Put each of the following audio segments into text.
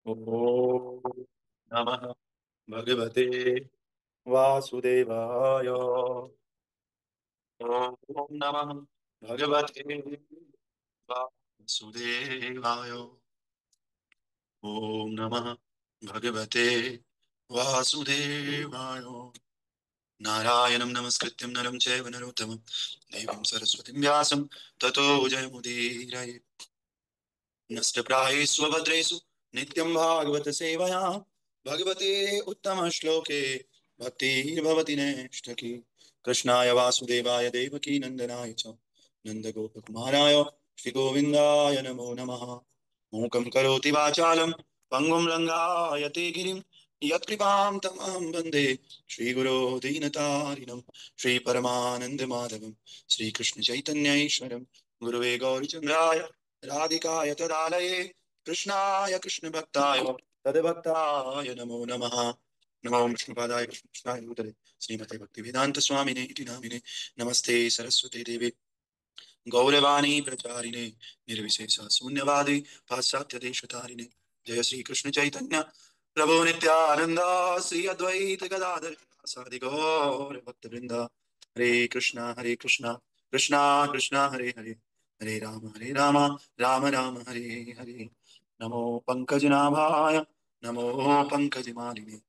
ओम नमः भगवते वासुदेवाय। ओम नमः भगवते वासुदेवाय। ओम नमः भगवते वासुदेवाय। नारायणं नमस्कृत्यं नरं चैव नरोत्तमं देवीं सरस्वतीं व्यासं ततो जयमुदीरये। नष्टप्रायेषु स्वभद्रेषु नित्यं भागवत सेवया भगवते उत्तम श्लोके भक्तिर्भवति नैष्ठकी। कृष्णाय वासुदेवाय देवकी नंदनाय च नन्दगोपकुमाराय श्रीगोविन्दाय नमो नमः। मूकं करोति वाचालं पङ्गुं लङ्घयते गिरिं यत्कृपां तमहं वन्दे श्रीगुरो दीनतारिणं श्रीपरमानन्दमाधवं श्रीकृष्णचैतन्यैश्वरं गुरुवे गौरीचन्द्राय राधिकाय तदालये कृष्णाय कृष्णभक्ताय तद्भक्ताय नमो नमः। नमो विष्णुपादाय कृष्णाय भूतले श्रीमते भक्तिवेदांत स्वामिने इति नामिने। नमस्ते सरस्वती देवे गौरवाणी प्रचारिणे निर्विशेष शून्यवादी पाश्चात्य देशतारिणे। जय श्री कृष्ण चैतन्य प्रभु नित्यानंद श्री अद्वैत गदाधर सादि गौर भक्त वृंदा। हरे कृष्णा कृष्णा कृष्णा हरे हरे हरे राम राम राम हरे हरे। नमो पंकजनाभाय नमो पंकजमालिने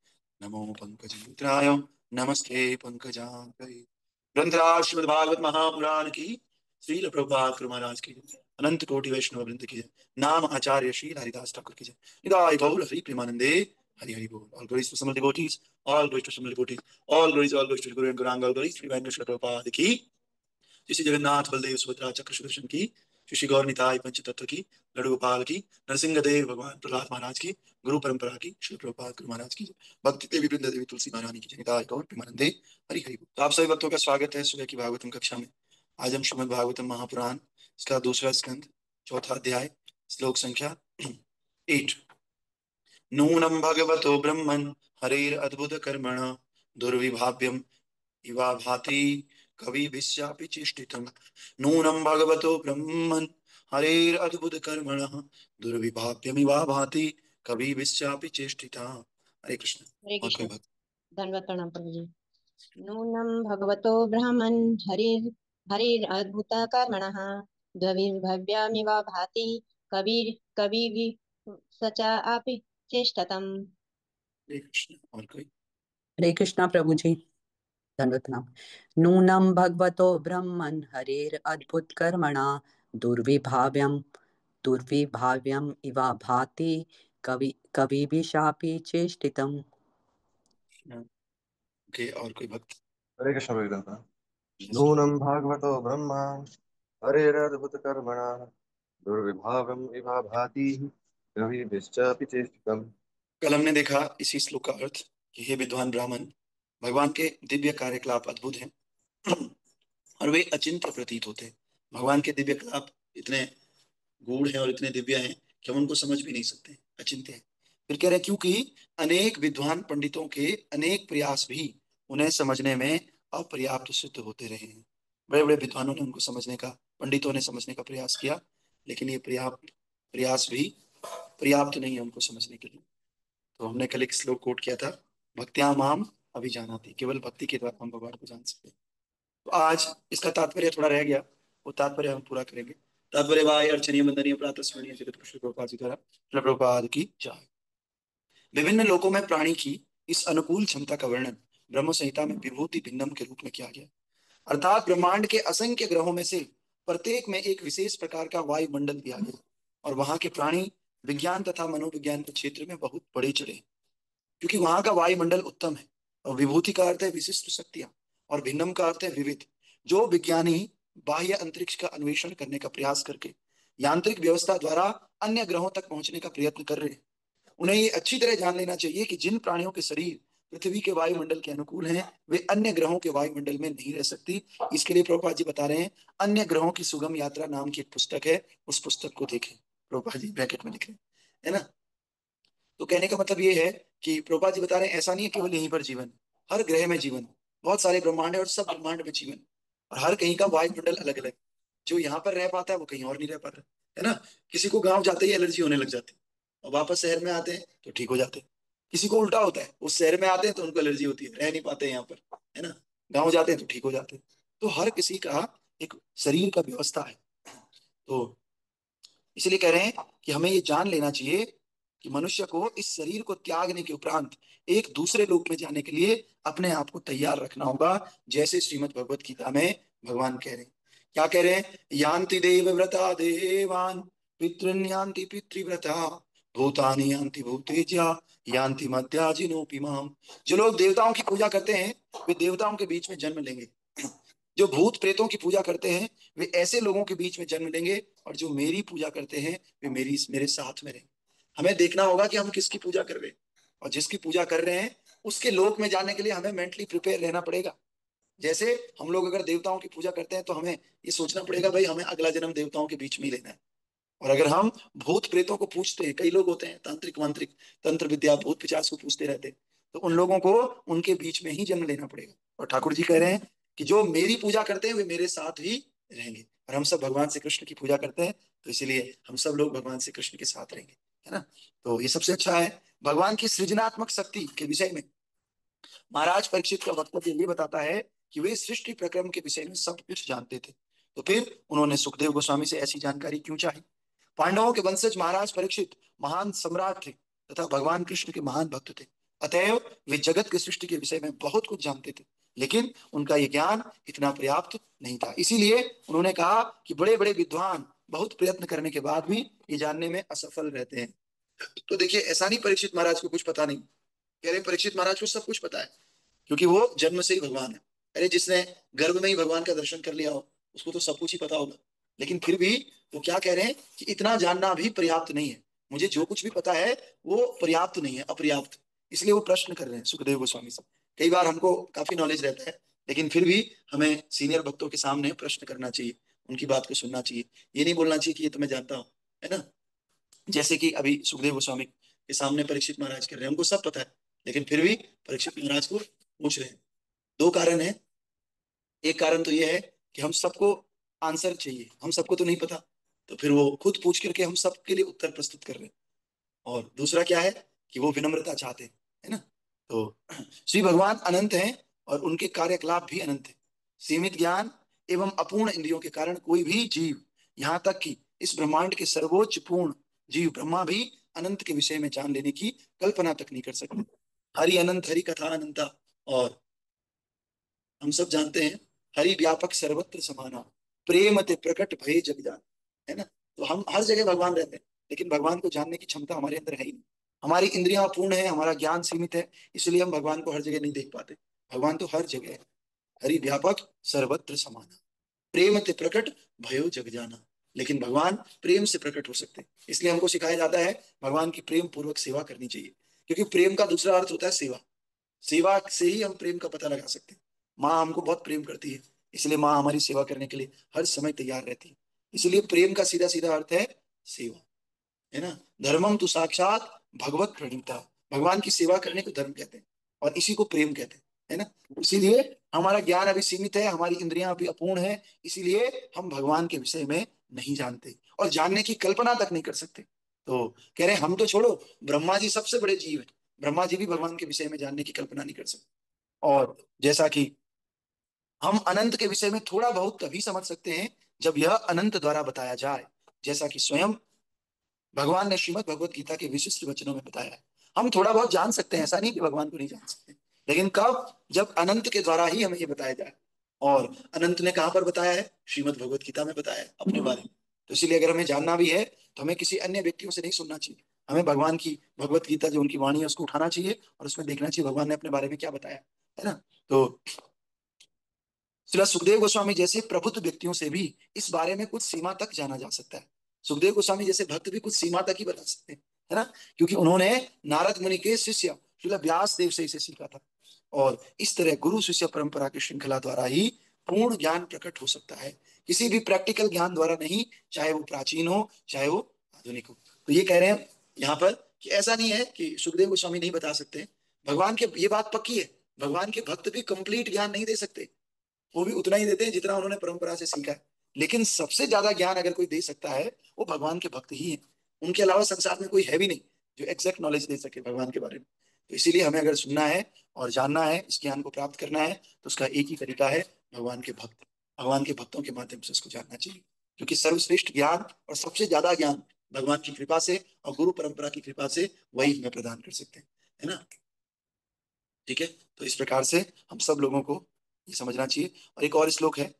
नमो पंकजमित्राय नमस्ते पंकजाङ्घ्रिये। ग्रंथराज श्रीमद् भागवत महापुराण की श्रील प्रभुपाद गुरु महाराज की जय। अनंत कोटि वैष्णव वृंद की जय। नाम आचार्य श्री हरिदास ठाकुर की जय। निदाय गौर हरि प्रेमानंदे हरि हरि बोल। All glories to Samad devotees, all glories to Samad devotees, all glories to Guru and Gauranga, all glories to Divine Krishna Prabhupada की। श्री श्री जगन्नाथ बलदेव सुभद्रा चक्र सुदर्शन की। श्री श्री गौर निताई पंच तत्व की। लड्डू गोपाल की। नरसिंह देव भगवान प्रहलाद महाराज की। गुरु परंपरा की श्री प्रभुपाद गुरु महाराज की जय। भक्ति देवी वृंद देवी तुलसी महारानी की जय। निताय गौर प्रेमानंदे हरि हरि बोल। तो आप सभी भक्तों का स्वागत है सुबह की भागवतम कक्षा में। आज हम श्रीमद् भागवतम महापुराण इसका दूसरा स्कंद चौथा अध्याय श्लोक संख्या 8। नूनं भगवतो ब्रह्मन् हरेर अद्भुत कर्मण दुर्विभाव्यम इवा भाति कवि विश्यापि चेष्टितम्। नूनं भगवतो ब्रह्मन् हरेर अद्भुत कर्मण दुर्विभाव्यमिवा भाति कवि विश्यापि चेष्टिता। हरे कृष्ण। हरे और कोई कृष्ण। भक्त। धन्यवाद प्रणाम प्रभु जी। नूनं भगवतो ब्रह्मन् हरिरद्भुत कर्मणः द्वविर्भव्यमिव भाति कविर् सचा अपि चेष्टतम्। हरे कृष्ण। और कोई। हरे कृष्णा प्रभु जी। धन्यवाद प्रणाम। नूनं भगवतो ब्रह्मन् हरेर अद्भुत कर्मणा दुर्विभाव्यम इवा भाति कवि विशापि चेष्टितम्। ओके। और कोई भक्त। हरे कृष्ण भगवान। नूनं भागवतो ब्रह्मा हरेरद्भुतकर्मणा दुर्विभावम् इव भाति कविभिश्चापि चेष्टितम्। कल हमने देखा इसी श्लोक का अर्थ कि हे विद्वान ब्राह्मण, भगवान के दिव्य कार्यकलाप अद्भुत हैं और वे अचिंत्य प्रतीत होते हैं। भगवान के दिव्य कलाप इतने गूढ़ हैं और इतने दिव्य हैं कि हम उनको समझ भी नहीं सकते, अचिंत्य हैं। फिर कह रहे हैं क्योंकि अनेक विद्वान पंडितों के अनेक प्रयास भी उन्हें समझने में अपर्याप्त सिद्ध होते रहे हैं। बड़े बड़े विद्वानों ने उनको समझने का, पंडितों ने समझने का प्रयास किया, लेकिन ये प्रयास भी पर्याप्त नहीं है उनको समझने के लिए। तो हमने कल एक श्लोक कोट किया था, भक्त्या माम अभिजानाति, केवल भक्ति के द्वारा हम भगवान को जान सकते हैं। तो आज इसका तात्पर्य थोड़ा रह गया, वो तात्पर्य हम पूरा करेंगे। तात्पर्य वाय अर्चनीय वंदनीय प्रातः स्मरणीय जगत कृष्ण प्रभुपाद जी द्वारा प्रभुपाद की जय। विभिन्न लोकों में प्राणी की इस अनुकूल क्षमता का वर्णन ब्रह्म संहिता में विभूति भिन्नम के रूप में किया गया। अर्थात ब्रह्मांड के असंख्य ग्रहों में से प्रत्येक में एक विशेष प्रकार का वायुमंडल दिया गया और वहां के प्राणी विज्ञान तथा मनोविज्ञान के क्षेत्र में बहुत बड़े चढ़े, क्योंकि वहां का वायुमंडल उत्तम है। और विभूति का अर्थ है विशिष्ट शक्तियां और भिन्नम का अर्थ है विविध। जो विज्ञानी बाह्य अंतरिक्ष का अन्वेषण करने का प्रयास करके यांत्रिक व्यवस्था द्वारा अन्य ग्रहों तक पहुंचने का प्रयत्न कर रहे हैं, उन्हें ये अच्छी तरह जान लेना चाहिए कि जिन प्राणियों के शरीर पृथ्वी के वायुमंडल के अनुकूल हैं वे अन्य ग्रहों के वायुमंडल में नहीं रह सकती। इसके लिए प्रभुपाद जी बता रहे हैं, अन्य ग्रहों की सुगम यात्रा नाम की एक पुस्तक है, उस पुस्तक को देखें। प्रभुपाद जी ब्रैकेट में लिख रहे हैं, है ना। तो कहने का मतलब ये है कि प्रभुपाद जी बता रहे हैं ऐसा नहीं है केवल यहीं पर जीवन, हर ग्रह में जीवन, बहुत सारे ब्रह्मांड है और सब ब्रह्मांड में जीवन, और हर कहीं का वायुमंडल अलग अलग। जो यहाँ पर रह पाता है वो कहीं और नहीं रह पाता, है ना। किसी को गांव जाते ही एलर्जी होने लग जाती और वापस शहर में आते हैं तो ठीक हो जाते हैं। किसी को उल्टा होता है, उस शहर में आते हैं तो उनको एलर्जी होती है, रह नहीं पाते हैं यहाँ पर, है ना। गाँव जाते हैं तो ठीक हो जाते हैं। तो हर किसी का एक शरीर का व्यवस्था है। तो इसलिए कह रहे हैं कि हमें ये जान लेना चाहिए कि मनुष्य को इस शरीर को त्यागने के उपरांत एक दूसरे लोक में जाने के लिए अपने आप को तैयार रखना होगा। जैसे श्रीमद् भगवत गीता में भगवान कह रहे हैं, क्या कह रहे हैं, यान्ति देव व्रता देवान पितृन यान्ति पितृव्रता भूतानि यान्ति भूतेज्या यान्ति मद्याजिनोपि माम। जो लोग देवताओं की पूजा करते हैं वे देवताओं के बीच में जन्म लेंगे। जो भूत प्रेतों की पूजा करते हैं वे ऐसे लोगों के बीच में जन्म लेंगे, और जो मेरी पूजा करते हैं वे मेरे साथ में रहेंगे। हमें देखना होगा कि हम किसकी पूजा कर रहे हैं, और जिसकी पूजा कर रहे हैं उसके लोक में जाने के लिए हमें मेंटली प्रिपेयर रहना पड़ेगा। जैसे हम लोग अगर देवताओं की पूजा करते हैं तो हमें ये सोचना पड़ेगा भाई हमें अगला जन्म देवताओं के बीच में ही लेना है। और अगर हम भूत प्रेतों को पूछते हैं, कई लोग होते हैं तांत्रिक मांत्रिक तंत्र विद्या भूत पिशाच को पूछते रहते हैं, तो उन लोगों को उनके बीच में ही जन्म लेना पड़ेगा। और ठाकुर जी कह रहे हैं कि जो मेरी पूजा करते हैं वे मेरे साथ ही रहेंगे। और हम सब भगवान श्री कृष्ण की पूजा करते हैं, तो इसीलिए हम सब लोग भगवान श्री कृष्ण के साथ रहेंगे, है ना। तो ये सबसे अच्छा है। भगवान की सृजनात्मक शक्ति के विषय में महाराज परीक्षित का वक्तव्य ये बताता है कि वे सृष्टि प्रक्रम के विषय में सब कुछ जानते थे, तो फिर उन्होंने सुखदेव गोस्वामी से ऐसी जानकारी क्यों चाही। पांडवों के वंशज महाराज परीक्षित महान सम्राट थे तथा भगवान कृष्ण के महान भक्त थे, अतएव वे जगत की सृष्टि के विषय में बहुत कुछ जानते थे, लेकिन उनका ये ज्ञान इतना पर्याप्त नहीं था। इसीलिए उन्होंने कहा कि बड़े बड़े विद्वान बहुत प्रयत्न करने के बाद भी ये जानने में असफल रहते हैं। तो देखिए, ऐसा नहीं परीक्षित महाराज को कुछ पता नहीं, कह रहे परीक्षित महाराज को सब कुछ पता है, क्योंकि वो जन्म से ही भगवान है। अरे जिसने गर्भ में ही भगवान का दर्शन कर लिया हो उसको तो सब कुछ ही पता होगा। लेकिन फिर भी वो क्या कह रहे हैं कि इतना जानना भी पर्याप्त नहीं है, मुझे जो कुछ भी पता है वो पर्याप्त नहीं है, अपर्याप्त। इसलिए वो प्रश्न कर रहे हैं सुखदेव गोस्वामी से। कई बार हमको काफी नॉलेज रहता है, लेकिन फिर भी हमें सीनियर भक्तों के सामने प्रश्न करना चाहिए, उनकी बात को सुनना चाहिए। ये नहीं बोलना चाहिए कि ये तो मैं जानता हूँ, है ना। जैसे कि अभी सुखदेव गोस्वामी के सामने परीक्षित महाराज कर रहे हैं, उनको सब पता है, लेकिन फिर भी परीक्षित महाराज को पूछ रहे हैं। दो कारण है। एक कारण तो ये है कि हम सबको आंसर चाहिए, हम सबको तो नहीं पता, तो फिर वो खुद पूछ करके हम सबके लिए उत्तर प्रस्तुत कर रहे हैं। और दूसरा क्या है कि वो विनम्रता चाहते हैं, है ना। तो श्री भगवान अनंत हैं और उनके कार्यकलाप भी अनंत है। सीमित ज्ञान एवं अपूर्ण इंद्रियों के कारण कोई भी जीव, यहाँ तक कि इस ब्रह्मांड के सर्वोच्च पूर्ण जीव ब्रह्मा भी अनंत के विषय में जान लेने की कल्पना तक नहीं कर सकते। हरि अनंत, हरि कथा अनंता। और हम सब जानते हैं हरि व्यापक सर्वत्र समाना, प्रेम ते प्रकट भय जग जान, है ना। तो हम हर जगह भगवान रहते हैं, लेकिन भगवान को जानने की क्षमता हमारे अंदर है ही नहीं। हमारी इंद्रियां पूर्ण है, हमारा ज्ञान सीमित है, इसलिए हम भगवान को हर जगह नहीं देख पाते। भगवान तो हर जगह है। हरि व्यापक सर्वत्र समाना, प्रेम ते प्रकट भयो जग जाना। लेकिन भगवान प्रेम से प्रकट हो सकते हैं, इसलिए हमको सिखाया जाता है भगवान की प्रेम पूर्वक सेवा करनी चाहिए, क्योंकि प्रेम का दूसरा अर्थ होता है सेवा। सेवा से ही हम प्रेम का पता लगा सकते हैं। माँ हमको बहुत प्रेम करती है, इसलिए माँ हमारी सेवा करने के लिए हर समय तैयार रहती है। इसलिए प्रेम का सीधा सीधा अर्थ है सेवा, है ना। धर्मम तो साक्षात भगवत प्रणीता, भगवान की सेवा करने को धर्म कहते हैं, और इसी को प्रेम कहते हैं, है ना। इसीलिए हमारा ज्ञान अभी सीमित है, हमारी इंद्रियां अभी अपूर्ण है, इसीलिए हम भगवान के विषय में नहीं जानते और जानने की कल्पना तक नहीं कर सकते। तो कह रहे हैं हम तो छोड़ो, ब्रह्मा जी सबसे बड़े जीव है, ब्रह्मा जी भी भगवान के विषय में जानने की कल्पना नहीं कर सकते। और जैसा कि हम अनंत के विषय में थोड़ा बहुत तभी समझ सकते हैं जब यह अनंत द्वारा बताया जाए, जैसा कि स्वयं भगवान ने श्रीमद् भगवत गीता के विशिष्ट वचनों में बताया है। हम थोड़ा बहुत जान सकते हैं, ऐसा नहीं कि भगवान को नहीं जान सकते, लेकिन कब, जब अनंत के द्वारा ही हमें ये बताया जाए। और अनंत ने कहां पर बताया है, श्रीमद् भगवत गीता में बताया है अपने बारे में। तो इसीलिए अगर हमें जानना भी है तो हमें किसी अन्य व्यक्तियों से नहीं सुनना चाहिए, हमें भगवान की भगवत गीता जो उनकी वाणी है उसको उठाना चाहिए और उसमें देखना चाहिए भगवान ने अपने बारे में क्या बताया, है ना। तो श्रील सुखदेव गोस्वामी जैसे प्रबुद्ध व्यक्तियों से भी इस बारे में कुछ सीमा तक जाना जा सकता है। सुखदेव गोस्वामी जैसे भक्त भी कुछ सीमा तक ही बता सकते हैं, है ना, क्योंकि उन्होंने नारद मुनि के शिष्य श्रील व्यास देव से इसे सीखा था। और इस तरह गुरु शिष्य परंपरा की श्रृंखला द्वारा ही पूर्ण ज्ञान प्रकट हो सकता है, किसी भी प्रैक्टिकल ज्ञान द्वारा नहीं, चाहे वो प्राचीन हो चाहे वो आधुनिक हो। तो ये कह रहे हैं यहाँ पर कि ऐसा नहीं है कि सुखदेव गोस्वामी नहीं बता सकते, भगवान के, ये बात पक्की है, भगवान के भक्त भी कंप्लीट ज्ञान नहीं दे सकते, वो भी उतना ही देते हैं जितना उन्होंने परंपरा से सीखा है। लेकिन सबसे ज्यादा ज्ञान अगर कोई दे सकता है वो भगवान के भक्त ही है, उनके अलावा संसार में कोई है भी नहीं जो एग्जैक्ट नॉलेज दे सके भगवान के बारे में। तो इसीलिए हमें अगर सुनना है और जानना है, इस ज्ञान को प्राप्त करना है, तो उसका एक ही तरीका है, भगवान के भक्तों के माध्यम से उसको जानना चाहिए। क्योंकि सर्वश्रेष्ठ ज्ञान और सबसे ज्यादा ज्ञान भगवान की कृपा से और गुरु परंपरा की कृपा से वही हमें प्रदान कर सकते हैं, है ना। ठीक है, तो इस प्रकार से हम सब लोगों को ये समझना चाहिए। और एक और श्लोक है,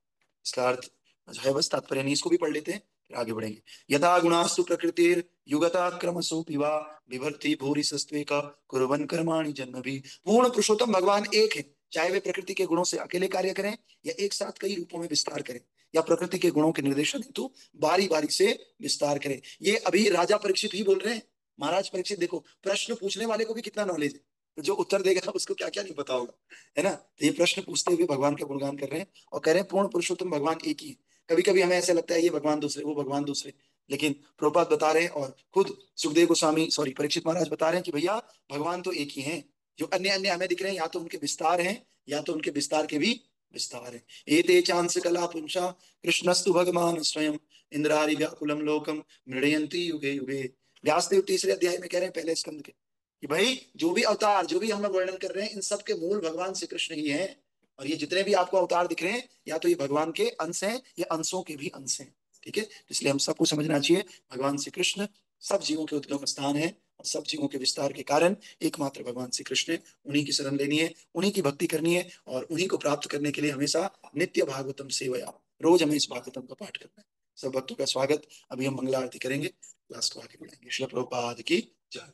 इसका अर्थ जो है बस तात्पर्य नहीं, इसको भी पढ़ लेते हैं फिर आगे बढ़ेंगे। यथा गुणास्तु प्रकृतिर युगता क्रमशो पिवा विभर्ति भूरि सस्त्वेक कुर्वन् कर्माणि जन्मभि। पूर्ण पुरुषोत्तम भगवान एक है, चाहे वे प्रकृति के गुणों से अकेले कार्य करें या एक साथ कई रूपों में विस्तार करें, या प्रकृति के गुणों के निर्देशन हेतु बारी बारी से विस्तार करें। ये अभी राजा परीक्षित ही बोल रहे हैं। महाराज परीक्षित देखो, प्रश्न पूछने वाले को भी कितना नॉलेज है, तो जो उत्तर देगा उसको क्या क्या नहीं पता होगा, है ना। तो ये प्रश्न पूछते हुए भगवान का गुणगान कर रहे हैं और कह रहे हैं पूर्ण पुरुषोत्तम भगवान एक ही है। कभी कभी हमें ऐसा लगता है ये भगवान दूसरे, वो भगवान दूसरे, लेकिन प्रभुपाद बता रहे हैं और खुद सुखदेव गोस्वामी परीक्षित महाराज बता रहे हैं कि भैया भगवान तो एक ही हैं। जो अन्य अन्य हमें दिख रहे हैं या तो उनके विस्तार हैं या तो उनके विस्तार के भी विस्तार है। एते चांस कला पुंसा कृष्णस्तु भगवान स्वयं इंद्रारि व्याकुलम लोकम मृडयंती युगे युगे। व्यासदेव तीसरे अध्याय में कह रहे हैं पहले स्कंद के कि भाई जो भी अवतार, जो भी हम लोग वर्णन कर रहे हैं, इन सब के मूल भगवान श्री कृष्ण ही हैं। और ये जितने भी आपको अवतार दिख रहे हैं या तो ये भगवान के अंश हैं या अंशों के भी अंश हैं। ठीक है, इसलिए हम सबको समझना चाहिए भगवान श्री कृष्ण सब जीवों के उद्गम स्थान है और सब जीवों के विस्तार के कारण एकमात्र भगवान श्री कृष्ण है। उन्हीं की शरण लेनी है, उन्हीं की भक्ति करनी है और उन्हीं को प्राप्त करने के लिए हमेशा नित्य भागवतम सेवया, रोज हमें इस भागवतम का पाठ करना है। सब भक्तों का स्वागत। अभी हम मंगला आरती करेंगे, क्लास को आगे बढ़ाएंगे। श्री प्रभुपाद की जय।